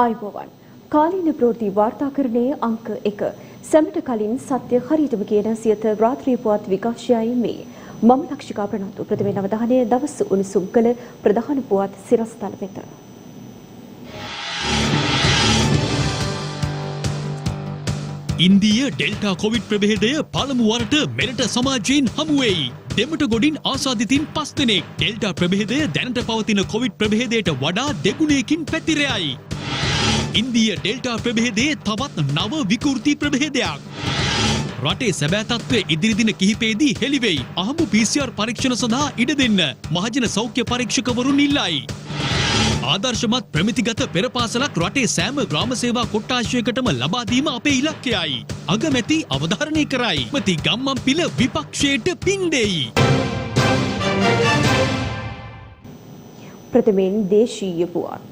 ආයුබෝවන් කාලීන ප්‍රවෘත්ති වාර්තාකරණයේ අංක 1 සැමට කලින් සත්‍ය හරියටම කියන සියත රාත්‍රී පුවත් විකාශයයි මේ මම ලක්ෂිකා ප්‍රනාන්දු ප්‍රථමයෙන් අවධානය දවස් උණුසුම් කළ ප්‍රධාන පුවත් සිරස්තල වෙත. ඉන්දිය ඩෙල්ටා කොවිඩ් ප්‍රභේදය පළමු වරට මෙරට සමාජයෙන් හමු වෙයි. දෙමට ගොඩින් ආසාදිතින් 5 දෙනෙක් ඩෙල්ටා ප්‍රභේදය දැනට පවතින කොවිඩ් ප්‍රභේදයට වඩා දෙගුණයකින් පැතිරයයි. ඉන්දිය ඩෙල්ටා ප්‍රභේදයේ තවත් නව විකෘති ප්‍රභේදයක්. රටේ සැබෑ තත්ත්වය ඉදිරි දින කිහිපයේදී හෙළිවෙයි. අහඹු PCR පරීක්ෂණ සඳහා ඉඩ දෙන්න මහජන සෞඛ්‍ය පරීක්ෂකවරුන් ඉල්ලයි. ආදර්ශමත් ප්‍රමිතිගත පෙරපාසලක් රටේ සෑම ග්‍රාම සේවා කොට්ටාශයකටම ලබා දීම අපේ ඉලක්කයයි. අගමැති අවධාරණය කරයි. මැති ගම්මන්පිල විපක්ෂයට පින් දෙයි. ප්‍රථමයෙන් දේශීය පුවත්.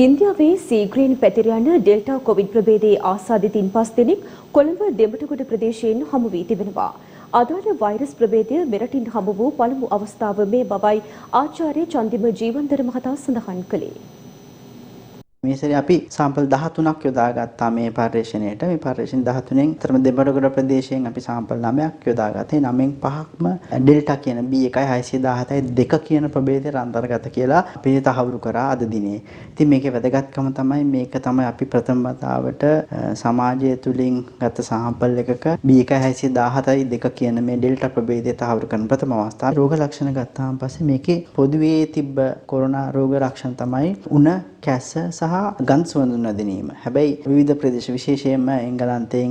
ඉන්දියාවේ සීග්‍රයෙන් පැතිර යන ඩෙල්ටා කොවිඩ් ප්‍රභේදයේ ආසාදිතින් 5 දෙනෙක් කොළඹ දෙමටගොඩ ප්‍රදේශයෙන් හමු වී තිබෙනවා. අදාළ වෛරස් ප්‍රභේදය මෙරටින් හමු වූ පළමු අවස්ථාව මේ බවයි ආචාර්ය චන්දිම ජීවන්දර මහතා සඳහන් කළේ. මේ සැරේ අපි සාම්පල් 13ක් යොදාගත්තා මේ පර්යේෂණයට. මේ පර්යේෂණ 13න් අතරම දෙමඩගොඩ ප්‍රදේශයෙන් අපි සාම්පල් 9ක් යොදාගත්තේ. 9න් 5ක්ම ඩෙල්ටා කියන B1.617.2 කියන ප්‍රභේදයට අන්තර්ගත කියලා අපි තහවුරු කරා අද දිනේ. ඉතින් මේකේ වැදගත්කම තමයි මේක තමයි අපි ප්‍රථම වතාවට සමාජය තුලින් ගත සාම්පල් එකක B1.617.2 කියන මේ ඩෙල්ටා ප්‍රභේදය තහවුරු කරන ප්‍රථම අවස්ථාව. රෝග ලක්ෂණ ගත්තාන් පස්සේ මේකේ පොදුවේ තිබ්බ කොරෝනා රෝග ලක්ෂණ තමයි උණ කැස්ස සහ ගඳ සුවඳ නොදැනීම. හැබැයි විවිධ ප්‍රදේශ විශේෂයෙන්ම එංගලන්තයෙන්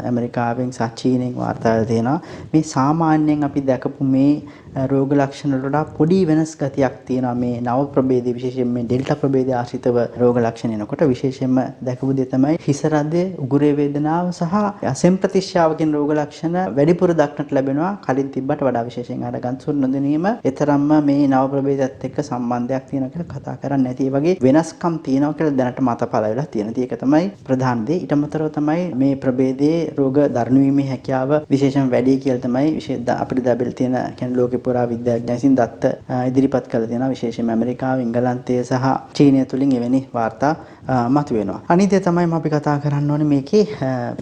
ඇමරිකාවෙන් සහ චීනෙන් වාර්තා වෙලා තියෙනවා මේ සාමාන්‍යයෙන් අපි දැකපු මේ රෝග ලක්ෂණ වලට පොඩි වෙනස් ගතියක් තියෙනවා මේ නව ප්‍රභේදයේ විශේෂයෙන් මේ ඩෙල්ටා ප්‍රභේදයේ ආශ්‍රිතව රෝග ලක්ෂණ එනකොට විශේෂයෙන්ම දැකපු දේ තමයි හිස රදය, උගුරේ වේදනාව සහ අසෙම් ප්‍රතිශ්‍යාව කියන රෝග ලක්ෂණ වැඩිපුර දක්නට ලැබෙනවා කලින් තිබ්බට වඩා. විශේෂයෙන් අර ගඳ සුවඳ නොදැනීම එතරම්ම මේ නව ප්‍රභේදයත් එක්ක සම්බන්ධයක් තියෙනවා කියලා කතා කරන්නේ නැති. ඒ වගේ වෙනස්කම් තියෙනවා කියලා දැනට මතපල වෙලා තියෙනවා. ඒක තමයි ප්‍රධාන දේ. ඊට අමතරව තමයි මේ ප්‍රභේදයේ රෝග දරණු වීමේ හැකියාව විශේෂයෙන් වැඩි කියලා තමයි අපිට දැබෙලා තියෙන කියන්නේ ලෝකේ පුරා විද්‍යාඥයන් විසින් දත්ත ඉදිරිපත් කළ තියෙනවා. විශේෂයෙන්ම ඇමරිකාව, එංගලන්තය සහ චීනය තුලින් එවැනි වාර්තා මතුවෙනවා. අනිත් දේ තමයි අපි කතා කරන්න ඕනේ මේකේ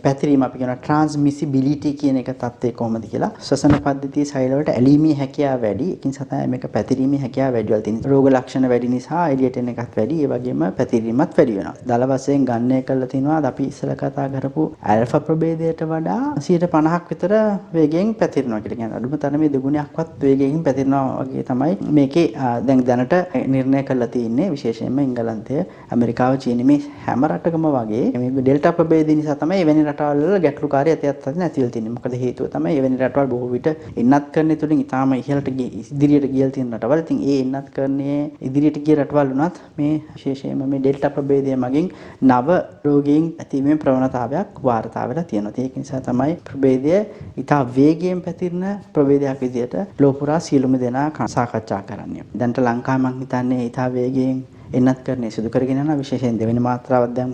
පැතිරීම අපි කියන ට්‍රාන්ස්මිසිබිලිටි කියන එක තත්ත්වය කොහොමද කියලා. ශ්වසන පද්ධතියේ සෛල වලට ඇලීමේ හැකියාව වැඩි. ඒකින් සතයි මේක පැතිරීමේ හැකියාව වැඩි වෙලා තියෙනවා. රෝග ලක්ෂණ වැඩි නිසා එළියට එන එකත් වැඩි. ඒ වගේම පැතිරීමත් වැඩි වෙනවා. දල වශයෙන් ගණනය කරලා තිනවා අපි ඉස්සෙල්ලා කතා කරපු ඇල්ෆා ප්‍රභේදයට වඩා 50% විතර වේගයෙන් පැතිරෙනවා කියලා. කියන්නේ අඩුම තරමේ දෙගුණයක්වත් වේගයෙන් පැතිරෙනවා වගේ තමයි මේකේ දැනට නිර්ණය කරලා තියෙන්නේ. විශේෂයෙන්ම එංගලන්තය, ඇමරිකාව, චීන මේ හැම රටකම වගේ මේ ඩෙල්ටා ප්‍රභේදය නිසා තමයි එවැනි රටවල් වල ගැටලුකාරී ඇතියත් නැතිවලා තියෙන්නේ. මොකද හේතුව තමයි එවැනි රටවල් බොහෝ විට එන්නත් කරන්නේ තුලින් ඊටාම ඉහළට ඉදිරියට ගියලා තියෙන රටවල්. ඉතින් ඒ එන්නත් කරන්නේ ඉදිරියට ගිය රටවල් වුණත් මේ විශේෂයෙන්ම මේ ඩෙල්ටා ප්‍රභේදය මගින් නව රෝගීන් ඇතිවීමේ ප්‍රවණතාවයක් වාර්තා වෙලා තියෙනවා. ඒක නිසා තමයි ප්‍රභේදය ඊටා වේගයෙන් පැතිරෙන ප්‍රභේදයක් විදිහට ලෝපුරා සියලුම දෙනා සාකච්ඡා කරන්නේ. දැන්ට ලංකාව මම හිතන්නේ ඊටා වේගයෙන් එන්නත් කරන්නේ සිදු කරගෙන යනවා. විශේෂයෙන් දෙවෙනි මාත්‍රාවක් දැන්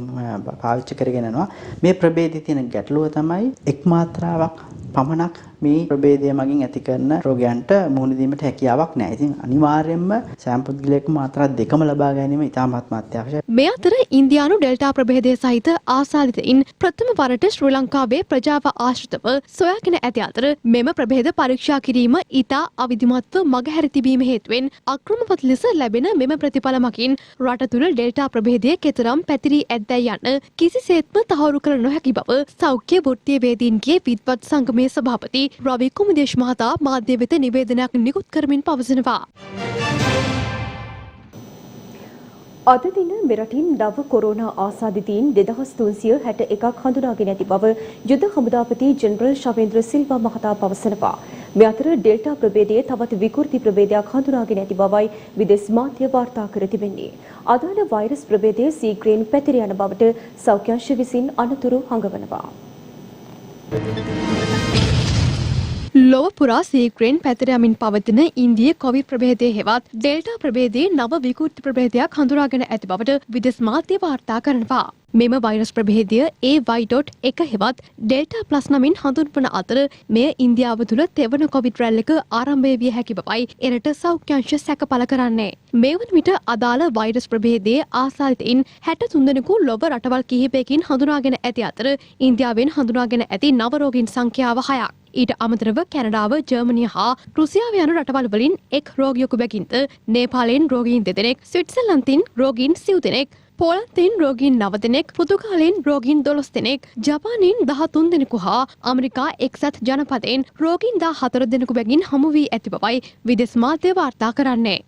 පාවිච්චි කරගෙන යනවා. මේ ප්‍රභේදයේ තියෙන ගැටලුව තමයි එක් මාත්‍රාවක් පමණක් මේ ප්‍රභේදය මගින් ඇති කරන රෝගයන්ට මුහුණ දීමට හැකියාවක් නැහැ. ඉතින් අනිවාර්යයෙන්ම සෑම පුද්ගලයෙකුම මාත්‍රා දෙකම ලබා ගැනීම ඉතාමත් අත්‍යවශ්‍යයි. මේ අතර ඉන්දියානු ඩෙල්ටා ප්‍රභේදය සහිත ආසාදිතයින් ප්‍රථම වරට ශ්‍රී ලංකාවේ ප්‍රජාව ආශ්‍රිතව සොයාගෙන ඇති අතර මෙම ප්‍රභේද පරීක්ෂා කිරීම ඉතා අවිධිමත්ව මගහැර තිබීම හේතුවෙන් අක්‍රමවත් ලෙස ලැබෙන මෙම ප්‍රතිඵල මගින් රට තුළ ඩෙල්ටා ප්‍රභේදය කෙතරම් පැතිරී ඇද්දැයි යන්න කිසිසේත්ම තහවුරු කළ නොහැකි බව සෞඛ්‍ය වෘත්තීයවේදීන්ගේ විද්වත් සංගමේ සභාපති රවි කුමුදේශ් මහතා මාධ්‍ය වෙත නිවේදනයක් නිකුත් කරමින් පවසනවා. අද දින මෙරටින් නව කොරෝනා ආසාදිතයින් 2361ක් හඳුනාගෙන ඇති බව යුද හමුදාපති ජෙනරල් ශවේන්ද්‍ර සිල්වා මහතා පවසනවා. මේ අතර ඩෙල්ටා ප්‍රභේදයේ තවත් විකෘති ප්‍රභේදයක් හඳුනාගෙන ඇති බවයි විදේශ මාධ්‍ය වාර්තා කර තිබෙන්නේ. අදාළ වෛරස් ප්‍රභේදය සීග්‍රයෙන් පැතිර යන බවට සෞඛ්‍ය අංශ විසින් අනතුරු හඟවනවා. ලොව පුරා සීක්‍රයෙන් පැතිර යමින් පවතින ඉන්දිය කොවිඩ් ප්‍රභේදය හෙවත් ඩෙල්ටා ප්‍රභේදයේ නව විකෘති ප්‍රභේදයක් හඳුනාගෙන ඇති බවට විදෙස් මාධ්‍ය වාර්තා කරනවා. මෙම වෛරස් ප්‍රභේදය AY.1 හෙවත් ඩෙල්ටා ප්ලස් නමින් හඳුන්වන අතර මෙය ඉන්දියාව තුළ තෙවන කොවිඩ් රැල්ලක ආරම්භය විය හැකි බවයි එරට සෞඛ්‍යංශ සැක පළ කරන්නේ. මේ වන විට අදාළ වෛරස් ප්‍රභේදයේ ආසාදිතයින් 63 දෙනෙකු ලොව රටවල් කිහිපයකින් හඳුනාගෙන ඇති අතර ඉන්දියාවෙන් හඳුනාගෙන ඇති නව රෝගීන් සංඛ්‍යාව 6ක්. ඊට අමතරව කැනඩාව, ජර්මනිය හා රුසියාව යන රටවල් වලින් එක් රෝගියෙකු බැගින්ද නේපාලයෙන් රෝගීන් 2 දෙනෙක්, ස්විට්සර්ලන්තයෙන් රෝගීන් 7 දෙනෙක්, පෝලන්තයෙන් රෝගීන් 9 දෙනෙක්, පෘතුගාලයෙන් රෝගීන් 12 දෙනෙක්, ජපානයෙන් 13 දෙනෙකු හා ඇමරිකා එක්සත් ජනපදයෙන් රෝගීන් 14 දෙනෙකු බැගින් හමු වී ඇති බවයි විදෙස් මාධ්‍ය වාර්තා කරන්නේ.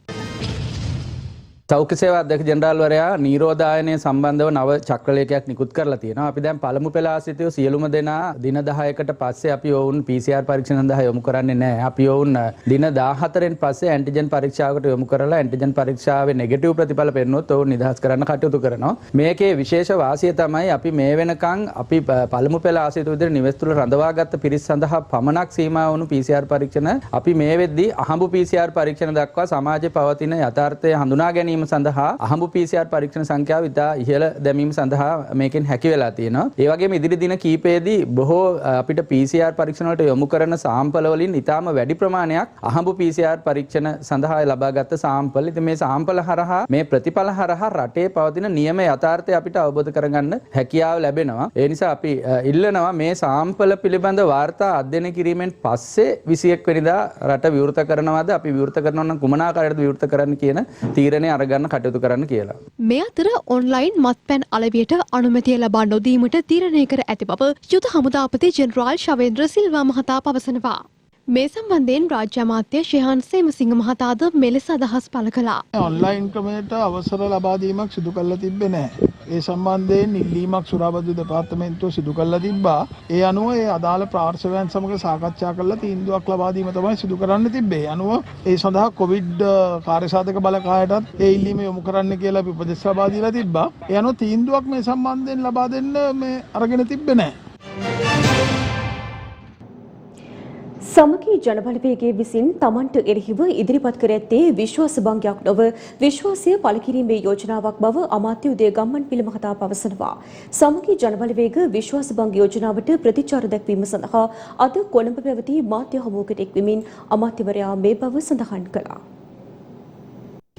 සෞඛ්‍ය සේවා අධ්‍යක්ෂ ජෙනරාල්වරයා නිරෝධායනය සම්බන්ධව නව චක්‍රලේඛයක් නිකුත් කරලා තියෙනවා. අපි දැන් පළමු පෙළ ආශ්‍රිතව සියලුම දෙනා දින 10කට පස්සේ අපි ඔවුන් PCR පරීක්ෂණ සඳහා යොමු කරන්නේ නැහැ. අපි ඔවුන් දින 14න් පස්සේ ඇන්ටිජන් පරීක්ෂාවකට යොමු කරලා ඇන්ටිජන් පරීක්ෂාවේ නෙගටිව් ප්‍රතිඵල පෙන්නුවොත් ඔවුන් නිදහස් කරන්න කටයුතු කරනවා. මේකේ විශේෂ වාසිය තමයි අපි මේ වෙනකන් අපි පළමු පෙළ ආශ්‍රිත විදිහට නිවෙස් තුල රඳවාගත්ත පිරිස් සඳහා පමණක් සීමා වුණු PCR පරීක්ෂණ අපි මේ වෙද්දී අහඹු PCR පරීක්ෂණ දක්වා සමාජයේ පවතින යථාර්ථය හඳුනා ගැනීම සඳහා අහඹු PCR පරීක්ෂණ සංඛ්‍යාව ඉතා ඉහළ දැමීම සඳහා මේකෙන් හැකි වෙලා තියෙනවා. ඒ වගේම ඉදිරි දින කීපයේදී බොහෝ අපිට PCR පරීක්ෂණ වලට යොමු කරන සාම්පල වලින් ඉතාම වැඩි ප්‍රමාණයක් අහඹු PCR පරීක්ෂණ සඳහා ලබාගත් සාම්පල්. ඉතින් මේ සාම්පල හරහා මේ ප්‍රතිඵල හරහා රටේ පවතින නියම යථාර්ථය අපිට අවබෝධ කරගන්න හැකියාව ලැබෙනවා. ඒ නිසා අපි ඉල්ලනවා මේ සාම්පල පිළිබඳ වාර්තා අධ්‍යයනය කිරීමෙන් පස්සේ 21 වෙනිදා රට විවෘත කරනවාද අපි විවෘත කරනවා නම් කුමන ආකාරයකද විවෘත කරන්න කියන තීරණය අරගන්න කටයුතු කරන්න කියලා. මේ අතර ඔන්ලයින් මත්පැන් අලවියට අනුමැතිය ලබා නොදීමට තීරණය කර ඇති බව යුද හමුදාපති ජෙනරාල් ශවේන්ද්‍ර සිල්වා මහතා පවසනවා. මේ සම්බන්ධයෙන් රාජ්‍ය අමාත්‍ය ශිහාන් සේමසිංහ මහතාද මෙලෙස අදහස් පළ කළා. ඔන්ලයින් ක්‍රමයට අවසර ලබා දීමක් සිදු කරලා තිබ්බේ නැහැ. ඒ සම්බන්ධයෙන් ඉල්ලීමක් සුරාබදු දෙපාර්තමේන්තුව සිදු කරලා තිබ්බා. ඒ අනුව ඒ අදාළ ප්‍රාර්ථකයන් සමග සාකච්ඡා කරලා තීන්දුවක් ලබා දීම තමයි සිදු කරන්න තිබ්බේ. අනුව ඒ සඳහා කොවිඩ් කාර්යසාධක බලකායටත් ඒ ඉල්ලීම යොමු කරන්න කියලා අපි උපදෙස් ලබා දීලා තිබ්බා. ඒ අනුව තීන්දුවක් මේ සම්බන්ධයෙන් ලබා දෙන්න මේ අරගෙන තිබ්බේ නැහැ. සමගී ජනබලවේගයේ විසින් තමන්ට එරෙහිව ඉදිරිපත් කර ඇත්තේ විශ්වාස භංගයක් නොව විශ්වාසය පළ කිරීමේ යෝජනාවක් බව අමාත්‍ය උදය ගම්මන්පිල මහතා පවසනවා. සමගී ජනබලවේග විශ්වාස භංග යෝජනාවට ප්‍රතිචාර දැක්වීම සඳහා අද කොළඹ පැවති මාධ්‍ය හමුවකට එක්වමින් අමාත්‍යවරයා මේ බව සඳහන් කළා.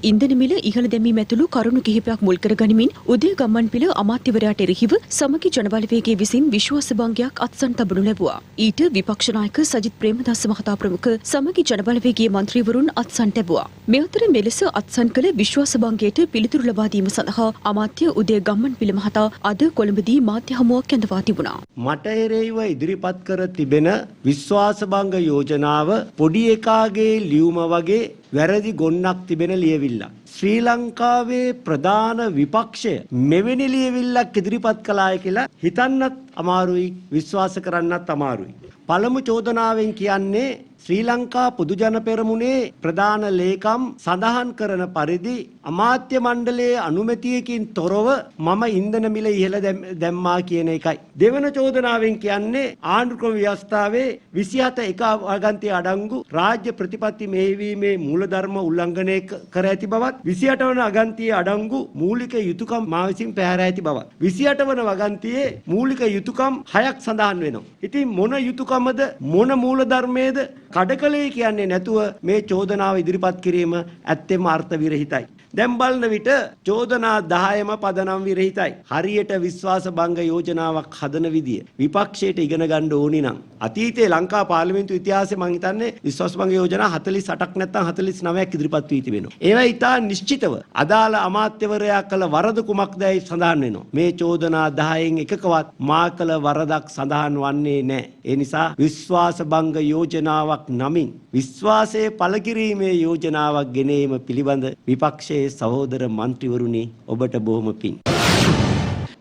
ඉන්ධන මිල ඉහළ දැමීම ඇතුළු කරුණු කිහිපයක් මුල් කර ගනිමින් උදය ගම්මන්පිල අමාත්‍යවරයාට එරෙහිව සමගි ජනබලවේගයේ විසින් විශ්වාස භංගයක් අත්සන් තබනු ලැබුවා. ඊට විපක්ෂ නායක සජිත් ප්‍රේමදාස මහතා ප්‍රමුඛ සමගි ජනබලවේගයේ මන්ත්‍රීවරුන් අත්සන් ලැබුවා. මේ අතර මෙලෙස අත්සන් කළ විශ්වාස භංගයට පිළිතුරු ලබා දීම සඳහා අමාත්‍ය උදය ගම්මන්පිල මහතා අද කොළඹදී මාධ්‍ය හමුවක් කැඳවා තිබුණා. මට එරෙහිව ඉදිරිපත් කර තිබෙන විශ්වාස භංග යෝජනාව පොඩි එකාගේ ලියුම වගේ වැරදි ගොන්නක් තිබෙන ලියවිල්ලක්. ශ්‍රී ලංකාවේ ප්‍රධාන විපක්ෂය මෙවැනි ලියවිල්ලක් ඉදිරිපත් කළාය කියලා හිතන්නත් අමාරුයි, විශ්වාස කරන්නත් අමාරුයි. පළමු චෝදනාවෙන් කියන්නේ ශ්‍රී ලංකා පොදු ජන පෙරමුණේ ප්‍රධාන ලේකම් සඳහන් කරන පරිදි අමාත්‍ය මණ්ඩලයේ අනුමැතියකින් තොරව මම ඉන්ධන මිල ඉහළ දැම්මා කියන එකයි. දෙවන චෝදනාවෙන් කියන්නේ ආණ්ඩුක්‍රම ව්‍යවස්ථාවේ 27 එක වගන්තිය අඩංගු රාජ්‍ය ප්‍රතිපත්ති මෙහෙයවීමේ මූලධර්ම උල්ලංඝනය කර ඇති බවත් 28 වන අගන්තියේ අඩංගු මූලික යුතුයකම් මා විසින් පැහැර ඇති බවත් 28 වන වගන්තියේ මූලික යුතුයකම් 6ක් සඳහන් වෙනවා. ඉතින් මොන යුතුයකමද මොන මූලධර්මයේද කඩකලේ කියන්නේ නැතුව මේ චෝදනාව ඉදිරිපත් කිරීම ඇත්තෙම අර්ථ විරහිතයි. දැන් බලන විට චෝදනා 10ම පදනම් විරහිතයි. හරියට විශ්වාස භංග යෝජනාවක් හදන විදිය විපක්ෂයට ඉගෙන ගන්න ඕනි නම් අතීතයේ ලංකා පාර්ලිමේන්තු ඉතිහාසයේ මම හිතන්නේ විශ්වාස භංග යෝජනා 48ක් නැත්නම් 49ක් ඉදිරිපත් වී තිබෙනවා. ඒවා ඉතා නිශ්චිතව අදාළ අමාත්‍යවරයා කළ වරද කුමක්දයි සඳහන් වෙනවා. මේ චෝදනා 10න් එකකවත් මා කළ වරදක් සඳහන් වන්නේ නැහැ. ඒ නිසා විශ්වාස භංග යෝජනාවක් නමින් විශ්වාසයේ පළ කිරීමේ යෝජනාවක් ගෙනීම පිළිබඳ විපක්ෂයේ සහෝදර මන්ත්‍රීවරුනි ඔබට බොහොම පිං.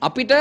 අපිට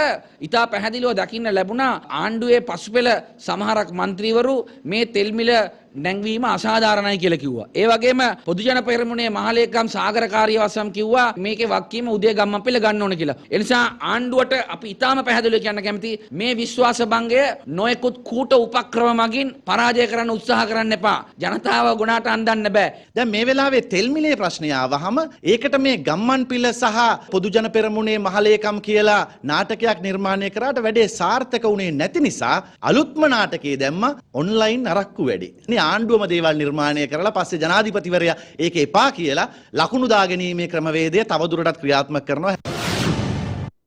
ඉතා පැහැදිලිව දකින්න ලැබුණා ආණ්ඩුවේ පසුපෙළ සමහරක් මන්ත්‍රීවරු මේ තෙල් මිල නැංවීම අසාධාරණයි කියලා කිව්වා. ඒ වගේම පොදු ජන පෙරමුණේ මහලේකම් සාගර කාර්යවසම් කිව්වා මේකේ වගකීම උදේ ගම්මන්පිල ගන්න ඕන කියලා. ඒ නිසා ආණ්ඩුවට අපි ඉතාම පැහැදිලිව කියන්න කැමති මේ විශ්වාස භංගය නොයෙකුත් කූට උපක්‍රම මගින් පරාජය කරන්න උත්සාහ කරන්න එපා. ජනතාව ගුණාට අන්දන්න බෑ. දැන් මේ වෙලාවේ තෙල් මිලේ ප්‍රශ්නය ආවහම ඒකට මේ ගම්මන්පිල සහ පොදු ජන පෙරමුණේ මහලේකම් කියලා නාටකයක් නිර්මාණය කරාට වැඩේ සාර්ථක වුණේ නැති නිසා අලුත්ම නාටකයේ දැම්ම ඔන්ලයින් අරක්කු වැඩි. මේ ආණ්ඩුවම දේවල් නිර්මාණය කරලා පස්සේ ජනාධිපතිවරයා ඒක එපා කියලා ලකුණු දාගැනීමේ ක්‍රමවේදය තවදුරටත් ක්‍රියාත්මක කරනවා.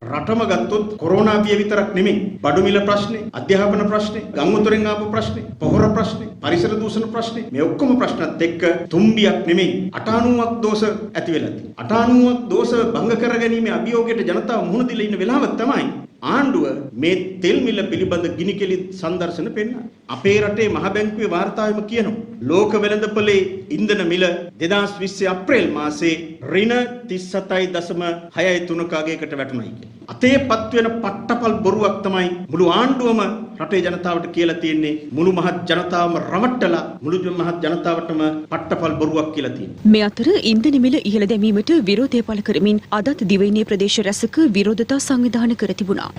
රටම ගත්තොත් කොරෝනා බිය විතරක් නෙමෙයි බඩු මිල ප්‍රශ්නේ, අධ්‍යාපන ප්‍රශ්නේ, ගම්මුතුරෙන් ආපු ප්‍රශ්නේ, පොහොර ප්‍රශ්නේ, පරිසර දූෂණ ප්‍රශ්නේ මේ ඔක්කොම ප්‍රශ්නත් එක්ක තුම්බියක් නෙමෙයි 98ක් දෝෂ ඇති වෙලා තියෙනවා. 98ක් දෝෂ භංග කරගැනීමේ අභියෝගයට ජනතාව මුහුණ දීලා ඉන්න වෙලාවක් තමයි ආණ්ඩුව මේ තෙල් මිල පිළිබඳ ගිනිකෙලි සංදර්ශන පෙන්නනවා. අපේ රටේ මහ බැංකුවේ වාර්තාවෙම කියනවා ලෝක වෙළඳපොලේ ඉන්ධන මිල 2020 අප්‍රේල් මාසේ ඍණ 37.63ක අගයකට වැටුණයි කියලා. අතේපත් වෙන පට්ටපල් බොරුවක් තමයි මුළු ආණ්ඩුවම රටේ ජනතාවට කියලා තියෙන්නේ. මුළු මහත් ජනතාවම රවට්ටලා මුළු මහත් ජනතාවටම පට්ටපල් බොරුවක් කියලා තියෙනවා. මේ අතර ඉන්ධන මිල ඉහළ දැමීමට විරෝධය පළ කරමින් අදත් දිවයිනේ ප්‍රදේශ රැසක විරෝධතා සංවිධානය කර තිබුණා.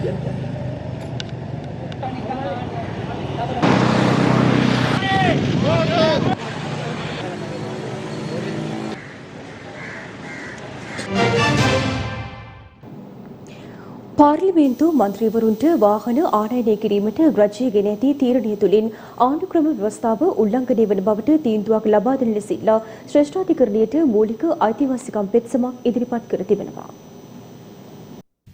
පාර්ලිමේන්තු මන්ත්‍රීවරුන්ට වාහන ආනයනය කිරීමට රජය ගෙන ඇති තීරණය තුළින් ආණ්ඩුක්‍රම ව්‍යවස්ථාව උල්ලංඝනය වන බවට තීන්දුවක් ලබා දෙන ලෙස ඉල්ලා ශ්‍රේෂ්ඨාධිකරණයට මූලික අයිතිවාසිකම් පෙත්සමක් ඉදිරිපත් කර තිබෙනවා.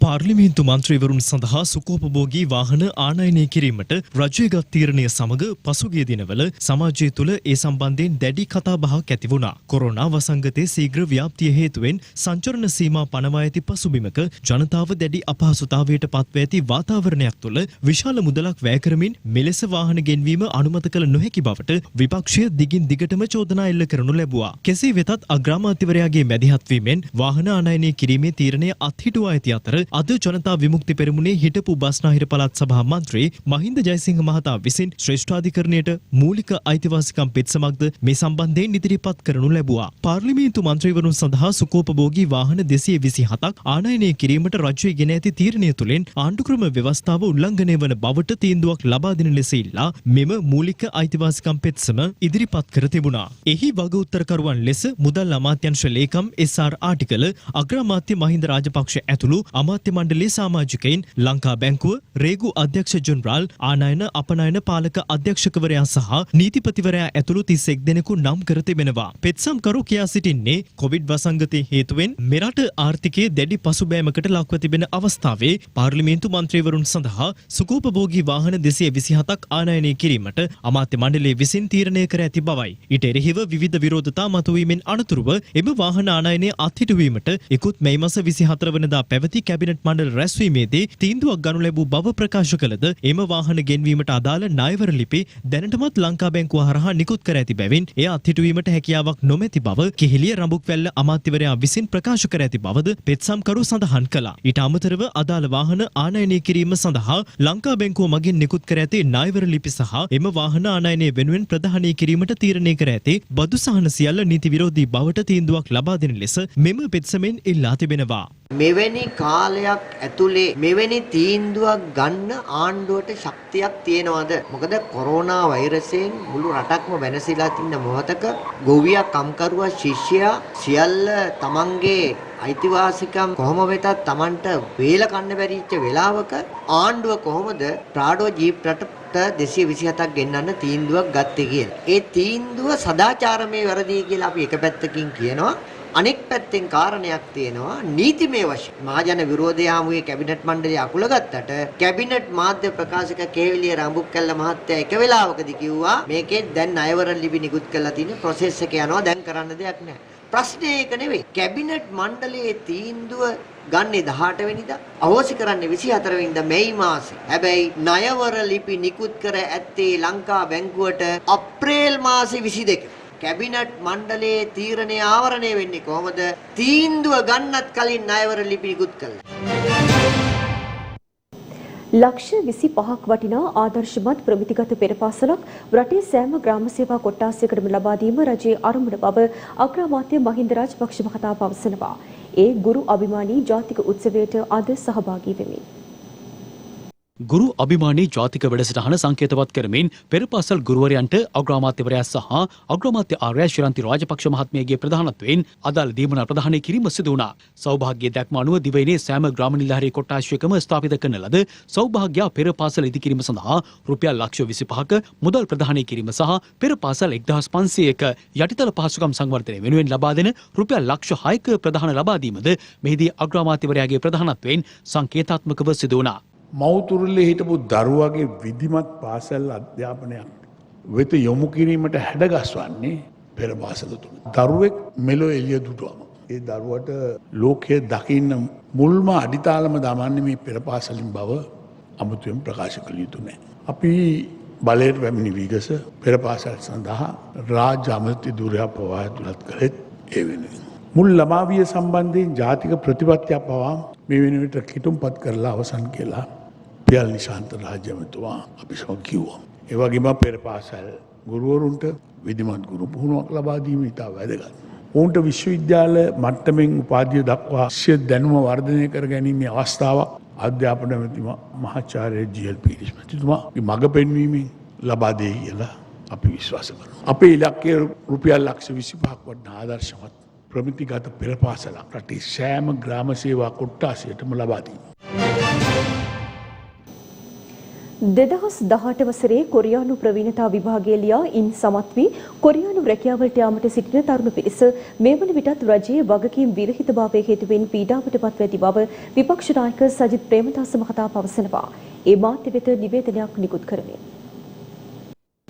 පාර්ලිමේන්තු මන්ත්‍රීවරුන් සඳහා සුකෝපභෝගී වාහන ආනයනය කිරීමට රජය ගත් තීරණය සමග පසුගිය දිනවල සමාජය තුළ ඒ සම්බන්ධයෙන් දැඩි කතාබහක් ඇති වුණා. කොරෝනා වසංගතයේ ශීඝ්‍ර ව්‍යාප්තිය හේතුවෙන් සංචරණ සීමා පනවා ඇති පසුබිමක ජනතාව දැඩි අපහසුතාවයට පත්ව ඇති වාතාවරණයක් තුළ විශාල මුදලක් වැය කරමින් මෙලෙස වාහන ගෙන්වීම අනුමත කළ නොහැකි බවට විපක්ෂය දිගින් දිගටම චෝදනා එල්ල කරනු ලැබුවා. කෙසේ වෙතත් අග්‍රාමාත්‍යවරයාගේ මැදිහත් වීමෙන් වාහන ආනයනය කිරීමේ තීරණය අත්හිටුවා ඇති අතර අද ජනතා විමුක්ති පෙරමුණේ හිටපු බස්නාහිර පළාත් සභා මන්ත්‍රී මහින්ද ජයසිංහ මහතා විසින් ශ්‍රේෂ්ඨාධිකරණයට මූලික අයිතිවාසිකම් පෙත්සමක්ද මේ සම්බන්ධයෙන් ඉදිරිපත් කරනු ලැබුවා. පාර්ලිමේන්තු මන්ත්‍රීවරුන් සඳහා සුකෝපභෝගී වාහන 227ක් ආනයනය කිරීමට රජය ගෙන ඇති තීරණය තුළින් ආණ්ඩුක්‍රම ව්‍යවස්ථාව උල්ලංඝනය වන බවට තීන්දුවක් ලබා දෙන ලෙස ඉල්ලා මෙම මූලික අයිතිවාසිකම් පෙත්සම ඉදිරිපත් කර තිබුණා. එහි වග උත්තරකරුවන් ලෙස මුදල් අමාත්‍යංශ ලේකම් SR ආටිකල අග්‍රාමාත්‍ය මහින්ද රාජපක්ෂ ඇතුළු අමාත්‍ය මණ්ඩලයේ සමාජිකයින් ලංකා බැංකුව රේගු අධ්‍යක්ෂ ජනරාල් ආනයන අපනයන පාලක අධ්‍යක්ෂකවරයා සහ නීතිපතිවරයා ඇතුළු 31 දෙනෙකු නම් කර තිබෙනවා. පෙත්සම්කරු කියා සිටින්නේ කොවිඩ් වසංගතයේ හේතුවෙන් මෙරට ආර්ථිකයේ දැඩි පසුබෑමකට ලක්ව තිබෙන අවස්ථාවේ පාර්ලිමේන්තු මන්ත්‍රීවරුන් සඳහා සුකෝපභෝගී වාහන 227ක් ආනයනය කිරීමට අමාත්‍ය මණ්ඩලය විසින් තීරණය කර ඇති බවයි. ඊට එරෙහිව විවිධ විරෝධතා මතුවීමෙන් අනතුරුව එම වාහන ආනයනය අත්හිටුවීමට ඉකුත් මැයි මාස 24 වෙනිදා පැවති කැබිනට් මණ්ඩල රැස්වීමේදී තීන්දුවක් ගනු ලැබූ බව ප්‍රකාශ කළද එම වාහන ගෙන්වීමට අදාළ ණයවර ලිපි දැනටමත් ලංකා බැංකුව හරහා නිකුත් කර ඇති බැවින් එය අත්හිටුවීමට හැකියාවක් නොමැති බව කිහිලිය රඹුක්වැල්ල අමාත්‍යවරයා විසින් ප්‍රකාශ කර ඇති බවද පෙත්සම්කරු සඳහන් කළා. ඊට අමතරව අදාළ වාහන ආනයනය කිරීම සඳහා ලංකා බැංකුව මගින් නිකුත් කර ඇති ණයවර ලිපි සහ එම වාහන ආනයනය වෙනුවෙන් ප්‍රදානය කිරීමට තීරණය කර ඇති බදු සහන සියල්ල නීති විරෝධී බවට තීන්දුවක් ලබා දෙන ලෙස මෙම පෙත්සමෙන් ඉල්ලා තිබෙනවා. මෙවැනි කාලයක් ඇතුලේ මෙවැනි තීන්දුවක් ගන්න ආණ්ඩුවට ශක්තියක් තියෙනවද? මොකද කොරෝනා වෛරසයෙන් මුළු රටක්ම වෙනසිලා තින්න මොහතක ගොවියා කම්කරුවා ශිෂ්‍යයා සියල්ල තමන්ගේ අයිතිවාසිකම් කොහොම වෙතත් තමන්ට වේල කන්න බැරිච්ච වෙලාවක ආණ්ඩුව කොහොමද ප්‍රාඩෝ ජීප් රට 227ක් ගෙන්නන්න තීන්දුවක් ගත්තේ කියලා. ඒ තීන්දුව සදාචාරමය වැරදි කියලා අපි එක පැත්තකින් කියනවා. අනෙක් පැත්තෙන් කාරණයක් තියෙනවා නීතිමය වශයෙන් මහජන විරෝධය ආමුවේ කැබිනට් මණ්ඩලය අකුල ගත්තට කැබිනට් මාධ්‍ය ප්‍රකාශක කේවිලිය රඹුක්කැල්ල මහත්තයා එක වෙලාවකදී කිව්වා මේකේ දැන් ණයවර ලිපි නිකුත් කරලා තියෙන ප්‍රොසෙස් එක යනවා දැන් කරන්න දෙයක් නැහැ. ප්‍රශ්නේ ඒක නෙවෙයි. කැබිනට් මණ්ඩලයේ තීන්දුව ගන්නේ 18 වෙනිදා අවශ්‍ය කරන්නේ 24 වෙනිදා මැයි මාසේ. හැබැයි ණයවර ලිපි නිකුත් කර ඇත්තේ ලංකා බැංකුවට අප්‍රේල් මාසේ 22. කැබිනට් මණ්ඩලයේ තීරණය ආවරණය වෙන්නේ කොහොමද? තීන්දුව ගන්නත් කලින් ණයවර ලිපි නිකුත් කළා. ලක්ෂ 25ක් වටිනා ආදර්ශමත් ප්‍රමිතිගත පෙරපාසලක් රටේ සෑම ග්‍රාම සේවා කොට්ටාසයකටම ලබා දීම රජයේ අරමුණ බව අග්‍රාමාත්‍ය මහින්ද රාජපක්ෂ මහතා පවසනවා. ඒ ගුරු අභිමානී ජාතික උත්සවයට අද සහභාගී වෙමින් ගුරු අභිමානී ජාතික වැඩසටහන සංකේතවත් කරමින් පෙරපාසල් ගුරුවරයන්ට අග්‍රාමාත්‍යවරයා සහ අග්‍රාමාත්‍ය ආර්ය ශ්‍රීරන්ති රාජපක්ෂ මහත්මියගේ ප්‍රධානත්වයෙන් අදාළ දීමනා ප්‍රදානය කිරීම සිදු වුණා. සෞභාග්‍ය දැක්ම අනුව දිවයිනේ සෑම ග්‍රාම නිලධාරී කොට්ටාශයකම ස්ථාපිත කරන ලද සෞභාග්‍ය පෙරපාසල ඉදිකිරීම සඳහා රුපියල් ලක්ෂ 25ක මුදල් ප්‍රදානය කිරීම සහ පෙරපාසල් 1500ක යටිතල පහසුකම් සංවර්ධනය වෙනුවෙන් ලබා දෙන රුපියල් ලක්ෂ 6ක ප්‍රදාන ලබා දීමද මෙහිදී අග්‍රාමාත්‍යවරයාගේ ප්‍රධානත්වයෙන් සංකේතාත්මකව සිදු වුණා. මවතුරුල්ලේ හිටපු දරුවගේ විධිමත් පාසල් අධ්‍යාපනයක් වෙත යොමු කිරීමට හැඩගස්වන්නේ පෙර පාසල තුළ. දරුවෙක් මෙලෝ එළිය දුටුවම. ඒ දරුවට ලෝකයේ දකින්න මුල්ම අඩිතාලම දමන්නේ මේ පෙර පාසලින් බව අමුතුවෙන් ප්‍රකාශ කළ යුතු නැහැ. අපි බලයට පැමිණි විගස පෙර පාසල් සඳහා රාජ්‍ය අමාත්‍ය ධුරයක් පවා ඇතුළත් කළෙත් ඒ වෙනුවෙන්. මුල් ළමාවිය සම්බන්ධයෙන් ජාතික ප්‍රතිපත්තියක් පවා මේ වෙනුවට කිටුම්පත් කරලා අවසන් කියලා පියල් නිශාන්ත රාජ්‍යමතුමා අපි සමග කිව්වා. ඒ වගේම පෙර පාසල් ගුරුවරුන්ට විධිමත් ගුරු පුහුණුවක් ලබා දීම ඉතා වැදගත්. ඔවුන්ට විශ්වවිද්‍යාල මට්ටමින් උපාධිය දක්වා ශිෂ්‍ය දැනුම වර්ධනය කර ගැනීමේ අවස්ථාවක් අධ්‍යාපන මැතිතුමා මහාචාර්ය ජී.එල්. පීරිස් මැතිතුමා මඟ පෙන්වීමෙන් ලබා දෙයි කියලා අපි විශ්වාස කරනවා. අපේ ඉලක්කය රුපියල් ලක්ෂ 25ක් වටින ආදර්ශමත් ප්‍රමිතිගත පෙර පාසලක් රටේ සෑම ග්‍රාම සේවා කොට්ටාසයටම ලබා දීම. 2018 වසරේ කොරියානු ප්‍රවීණතා විභාගය ලියා ඉන් සමත් වී කොරියානු රැකියාවලට යාමට සිටින තරුණ පිරිස මේ වන විටත් රජයේ වගකීම් විරහිතභාවය හේතුවෙන් පීඩාවට පත්ව ඇති බව විපක්ෂ නායක සජිත් ප්‍රේමදාස මහතා පවසනවා. ඒ මාධ්‍ය වෙත නිවේදනයක් නිකුත් කරමින්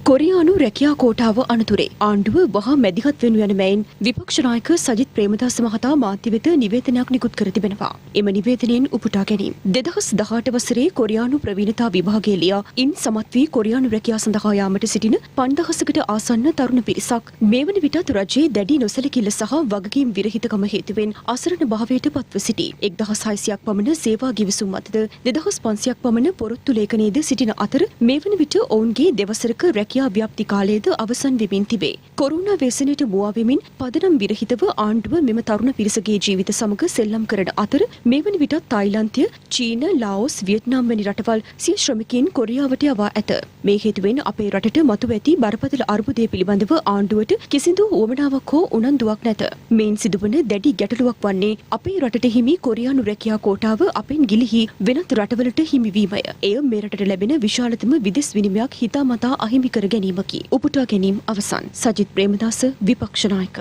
කොරියානු රැකියා කෝටාව අනතුරේ ආණ්ඩුව වහා මැදිහත් වෙනු යන මෙයින් විපක්ෂ නායක සජිත් ප්‍රේමදාස මහතා මාධ්‍ය වෙත නිවේදනයක් නිකුත් කර තිබෙනවා. එම නිවේදනයෙන් උපුටා ගැනීම 2018 වසරේ කොරියානු ප්‍රවීණතා විභාගය ලියා ඉන් සමත් වී කොරියානු රැකියාව සඳහා යාමට සිටින 5000කට ආසන්න තරුණ පිරිසක් මේ වන විටත් රජයේ දැඩි නොසැලකිල්ල සහ වගකීම් විරහිතකම හේතුවෙන් අසරණ භාවයට පත්ව සිටී. 1600ක් පමණ සේවා ගිවිසුම් මතද 2500ක් පමණ පොරොත්තු ලේඛනයේද සිටින අතර මේ වන විට ඔවුන්ගේ දෙවසරක ව්‍යාප්ති කාලයේද අවසන් වෙමින් තිබේ. කොරෝනා ව්‍යසනයට මුවා වෙමින් පදනම් විරහිතව ආණ්ඩුව මෙම තරුණ පිරිසගේ ජීවිත සමග සෙල්ලම් කරන අතර මේ වන විටත් තායිලන්තය, චීන, ලාओස්, වියට්නාම් වැනි රටවල් සිය ශ්‍රමිකයින් කොරියාවට යවා ඇත. මේ හේතුවෙන් අපේ රටට මතුව ඇති බරපතල අර්බුදය පිළිබඳව ආණ්ඩුවට කිසිදු උවමනාවක් හෝ උනන්දුවක් නැත. මේන් සිදුවන දැඩි ගැටලුවක් වන්නේ අපේ රටට හිමි කොරියානු රැකියා කෝටාව අපෙන් ගිලිහි වෙනත් රටවලට හිමිවීමය. එය මේ රටට ලැබෙන විශාලතම විදෙස් විනිමයක් හිතාමතා අහිමි කර ගැනීමකි. උපුටා ගැනීම අවසන්. සජිත් ප්‍රේමදාස විපක්ෂ නායක.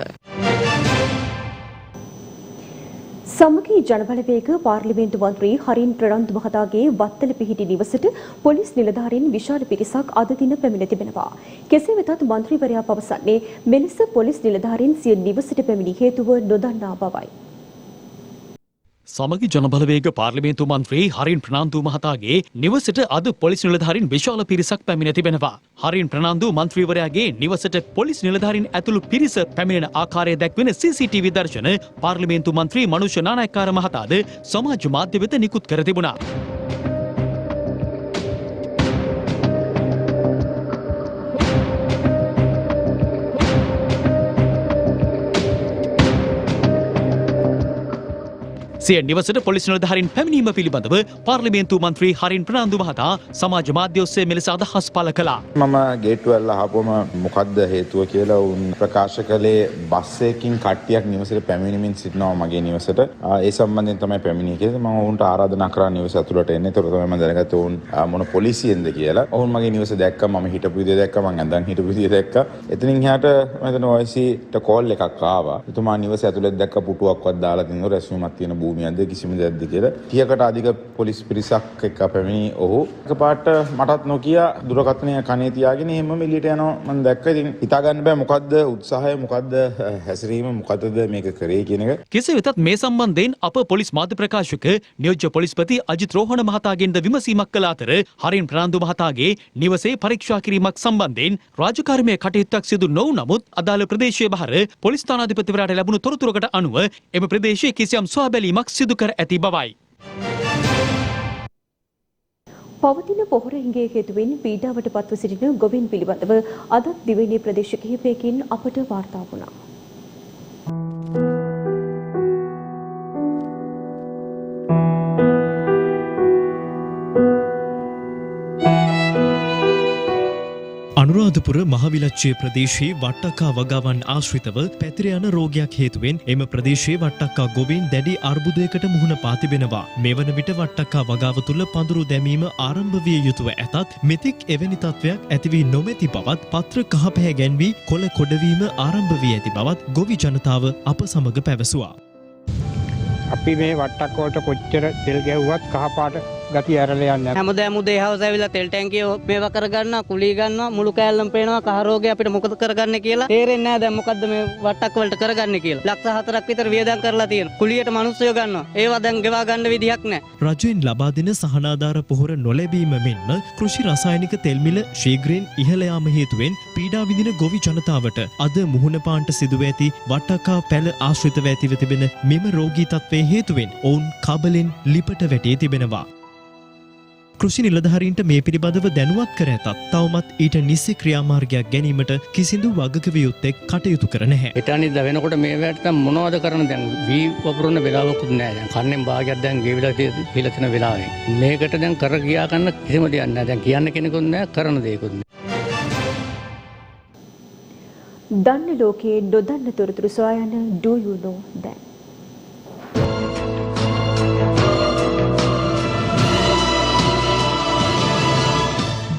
සමගී ජනබලවේග පාර්ලිමේන්තු මන්ත්‍රී හරින් ප්‍රනාන්දු මහතාගේ වත්තල පිහිටි නිවසට පොලිස් නිලධාරීන් විශාල පිරිසක් අද දින පැමිණ තිබෙනවා. කෙසේ වෙතත් මන්ත්‍රීවරයා පවසන්නේ මෙලෙස පොලිස් නිලධාරීන් සිය නිවසට පැමිණි හේතුව නොදන්නා බවයි. සමගි ජනබලවේග පාර්ලිමේන්තු මන්ත්‍රී හරින් ප්‍රනාන්දු මහතාගේ නිවසට අද පොලිස් නිලධාරීන් විශාල පිරිසක් පැමිණ තිබෙනවා. හරින් ප්‍රනාන්දු මන්ත්‍රීවරයාගේ නිවසට පොලිස් නිලධාරීන් ඇතුළු පිරිස පැමිණෙන ආකාරය දැක්වෙන CCTV දර්ශන පාර්ලිමේන්තු මන්ත්‍රී මනුෂ්‍ය නානායක්කාර මහතාද සමාජ මාධ්‍ය වෙත නිකුත් කර තිබුණා. සිය නිවසට පොලිස් නිලධාරීන් පැමිණීම පිළිබඳව පාර්ලිමේන්තු මන්ත්‍රී හරින් ප්‍රනාන්දු මහතා සමාජ මාධ්‍ය ඔස්සේ මෙලෙස අදහස් පළ කළා. මම ගේට්ටුවල්ල ආපුවම මොකද්ද හේතුව කියලා උන් ප්‍රකාශ කළේ බස් එකකින් කට්ටියක් නිවසට පැමිණෙමින් සිටිනවා මගේ නිවසට. ඒ සම්බන්ධයෙන් තමයි පැමිණියේ කියලා මම ඔවුන්ට ආරාධනා කරා නිවස ඇතුළට එන්න. ඒතර තමයි මම දැනගත්තේ ඔවුන් මොන පොලිසියෙන්ද කියලා. ඔවුන් මගේ නිවස දැක්කා, මම හිටපු විදිය දැක්කා, මම ඇඳන් හිටපු විදිය දැක්කා. එතනින් එහාට මම හිතන OIC-ට කෝල් එකක් ආවා. එතුමා නිවස ඇතුළට දැක්ක පුටුවක්වත් දාලා තිනවා රැස්වීමක් තියෙන භූමියක්ද කිසිම දෙයක්ද කියලා. 30කට අධික පොලිස් පිරිසක් එක්ක පැමිණි ඔහු එකපාරට මටත් නොකිය දුරකථනය කනේ තියාගෙන එහෙමම එළියට යනවා මම දැක්කා. ඉතින් හිතා ගන්න බෑ මොකද්ද උත්සාහය, මොකද්ද හැසිරීම, මොකද්ද මේක කරේ කියන එක. කෙසේ වෙතත් මේ සම්බන්ධයෙන් අප පොලිස් මාධ්‍ය ප්‍රකාශක නියෝජ්‍ය පොලිස්පති අජිත් රෝහණ මහතාගෙන්ද විමසීමක් කළ අතර හරින් ප්‍රනාන්දු මහතාගේ නිවසේ පරීක්ෂා කිරීමක් සම්බන්ධයෙන් රාජකාරිමය කටයුත්තක් සිදු නොවු නමුත් අදාළ ප්‍රදේශයේ බහර පොලිස් ස්ථානාධිපතිවරයාට ලැබුණු තොරතුරකට අනුව එම ප්‍රදේශයේ කිසියම් සොයාබැලීමක් සිදු කර ඇති බවයි. පවතින පොහොර හිඟේ හේතුවෙන් පීඩාවට පත්ව සිටින ගොවීන් පිළිබඳව අදත් දිවයිනේ ප්‍රදේශ කිහිපයකින් අපට වාර්තා වුණා. අනුරාධපුර මහවිලච්චේ ප්‍රදේශයේ වට්ටක්කා වගාවන් ආශ්‍රිතව පැතිර යන රෝගයක් හේතුවෙන් එම ප්‍රදේශයේ වට්ටක්කා ගොවීන් දැඩි අර්බුදයකට මුහුණ පා තිබෙනවා. මෙවන විට වට්ටක්කා වගාව තුළ පඳුරු දැමීම ආරම්භ විය යුතුව ඇතත් මෙතෙක් එවැනි තත්ත්වයක් ඇති වී නොමැති බවත් පත්‍ර කහපැහැ ගැන්වී කොළ කොඩවීම ආරම්භ වී ඇති බවත් ගොවි ජනතාව අප සමග පැවසුවා. අපි මේ වට්ටක් වලට කොච්චර තෙල් ගැව්වත් කහපාට ගතිය ඇරලා යන්නේ. හැමදාම උදේ හවස ඇවිල්ලා තෙල් ටැංකිය මේවා කරගන්නවා, කුලී ගන්නවා, මුළු කෑල්ලම පේනවා, කහ රෝගේ අපිට මොකද කරගන්නේ කියලා තේරෙන්නේ නැහැ. දැන් මොකද්ද මේ වට්ටක් වලට කරගන්නේ කියලා. ලක්ෂ 4ක් විතර වියදම් කරලා තියෙනවා. කුලියට මිනිස්සුය ගන්නවා. ඒවා දැන් ගෙවා ගන්න විදිහක් නැහැ. රජයෙන් ලබා දෙන සහනාධාර පොහොර නොලැබීම මෙන්ම කෘෂි රසායනික තෙල් මිල ශීඝ්‍රයෙන් ඉහළ යාම හේතුවෙන් පීඩා විඳින ගොවි ජනතාවට අද මුහුණ පාන්ට සිදුව ඇති වට්ටක්කා පැල ආශ්‍රිතව ඇතිව තිබෙන මෙම රෝගී තත්ත්වයේ හේතුවෙන් ඔවුන් කබලෙන් ලිපට වැටී තිබෙනවා. කෘෂි නිලධාරීන්ට මේ පිළිබඳව දැනුවත් කර ඇතත් තවමත් ඊට නිසි ක්‍රියාමාර්ගයක් ගැනීමට කිසිදු වගකවියුත්තෙක් කටයුතු කර නැහැ. හිටානිද්ද වෙනකොට මේ වැට මොනවද කරන්න දැන් වී වපුරන වෙලාවකුත් නැහැ. දැන් කන්නෙන් භාගයක් දැන් ගෙවිලා තියෙන වෙලාවේ. මේකට දැන් කර ගියා කන්න කිසිම දෙයක් නැහැ. දැන් කියන්න කෙනෙකුත් නැහැ, කරන දෙයක්වත් නැහැ. දන්න ලෝකයේ නොදන්න තොරතුරු සොයා යන Do You Know දැන්.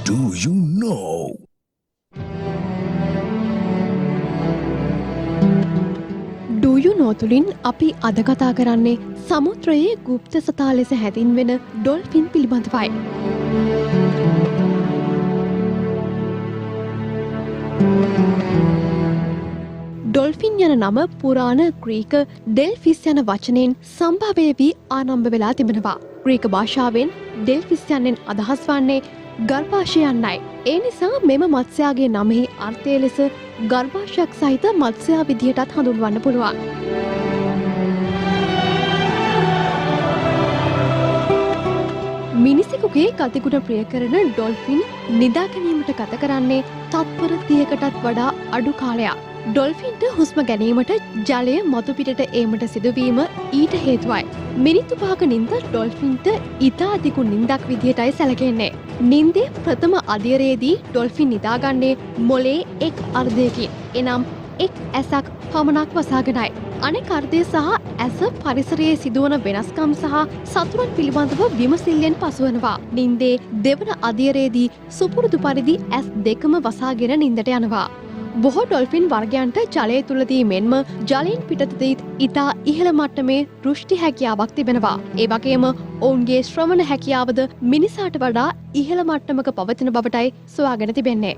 Do you know? Do you know තුලින් අපි අද කතා කරන්නේ සමුද්‍රයේ ගුප්ත සතා ලෙස හැඳින්වෙන ඩොල්ෆින් පිළිබඳවයි. ඩොල්ෆින් යන නම පුරාණ ග්‍රීක ඩෙල්ෆිස් යන වචනයෙන් සම්භාවය වී ආරම්භ වෙලා තිබෙනවා. ග්‍රීක භාෂාවෙන් ඩෙල්ෆිස් යන්නෙන් අදහස් වන්නේ ගර්භාෂය යන්නයි. ඒ නිසා මෙම මත්ස්‍යයාගේ නමෙහි අර්ථය ලෙස ගර්භාෂයක් සහිත මත්ස්‍යයා විදිහටත් හඳුන්වන්න පුළුවන්. මිනිසෙකුගේ ගතිගුණ ප්‍රිය කරන ඩොල්ෆින් නිදා ගැනීමට ගත කරන්නේ තත්පර 30කටත් වඩා අඩු කාලයක්. ඩොල්ෆින්ට හුස්ම ගැනීමට ජලය මතු පිටට ඒමට සිදුවීම ඊට හේතුවයි. මිනිත්තු 5ක නින්ද ඩොල්ෆින්ට ඉතා අධිකු නින්දක් විදිහටයි සැලකෙන්නේ. නින්දේ ප්‍රථම අධීරයේදී ඩොල්ෆින් නිදාගන්නේ මොලේ එක් අර්ධයකින්. එනම් එක් ඇසක් පමණක් වසාගෙනයි. අනෙක් අර්ධය සහ ඇස පරිසරයේ සිදුවන වෙනස්කම් සහ සතුරන් පිළිබඳව විමසිල්ලෙන් පසුවනවා. නින්දේ දෙවන අධීරයේදී සුපුරුදු පරිදි ඇස් දෙකම වසාගෙන නින්දට යනවා. බොහෝ ඩොල්ෆින් වර්ගයන්ට ජලය තුළදී මෙන්ම ජලයෙන් පිටතදීත් ඉතා ඉහළ මට්ටමේ දෘෂ්ටි හැකියාවක් තිබෙනවා. ඒ වගේම ඔවුන්ගේ ශ්‍රවණ හැකියාවද මිනිසාට වඩා ඉහළ මට්ටමක පවතින බවටයි සොයාගෙන තිබෙන්නේ.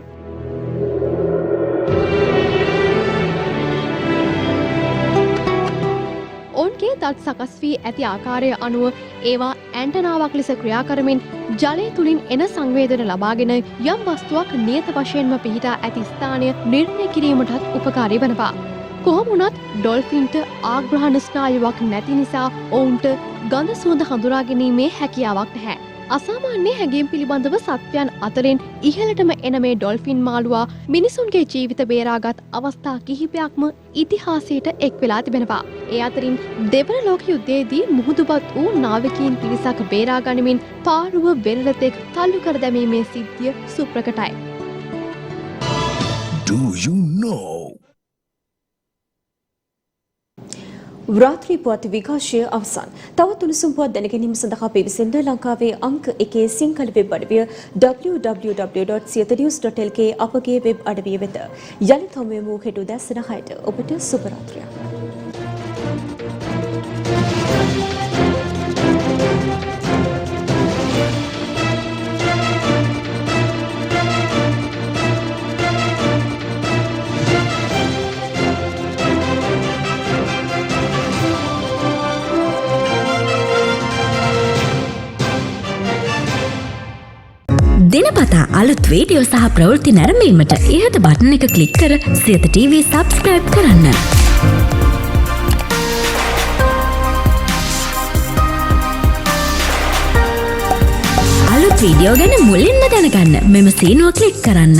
ඔවුන්ගේ දත් සකස් වී ඇති ආකාරය අනුව ඒවා ඇන්ටනාවක් ලෙස ක්‍රියා කරමින් ජලය තුලින් එන සංවේදන ලබාගෙන යම් වස්තුවක් නියත වශයෙන්ම පිහිටා ඇති ස්ථානය නිර්ණය කිරීමටත් උපකාරී වෙනවා. කොහොම වුණත් ඩොල්ෆින්ට ආග්‍රහණ ස්නායුවක් නැති නිසා ඔවුන්ට ගඳ සුවඳ හඳුනා ගැනීමේ හැකියාවක් නැහැ. අසාමාන්‍ය හැඟීම් පිළිබඳව සත්වයන් අතරින් ඉහළටම එන මේ ඩොල්ෆින් මාළුවා මිනිසුන්ගේ ජීවිත බේරාගත් අවස්ථා කිහිපයක්ම ඉතිහාසයට එක් වෙලා තිබෙනවා. ඒ අතරින් දෙවන ලෝක යුද්ධයේදී මුහුදුපත් වූ නාවිකයින් පිරිසක් බේරා ගනිමින් පාරුව වෙරළතෙක් තල්ලු කර දැමීමේ සිද්ධිය සුප්‍රකටයි. Do you know? රාත්‍රී පුවත් විකාශය අවසන්. තවත් උණුසුම් පුවත් දැනගැනීම සඳහා පිවිසෙන්න ලංකාවේ අංක 1 සිංහල වෙබ් අඩවිය www.siyathnews.lk අපගේ වෙබ් අඩවිය වෙත. යලිත් හමුවෙමු හෙට උදෑසන 6ට. ඔබට සුබ රාත්‍රියක්. දිනපතා අලුත් වීඩියෝ සහ ප්‍රවෘත්ති නැරඹීමට ඉහත බටන් එක ක්ලික් කර සියත TV සබ්ස්ක්‍රයිබ් කරන්න. අලුත් වීඩියෝ ගැන මුලින්ම දැනගන්න මෙම සීනුව ක්ලික් කරන්න.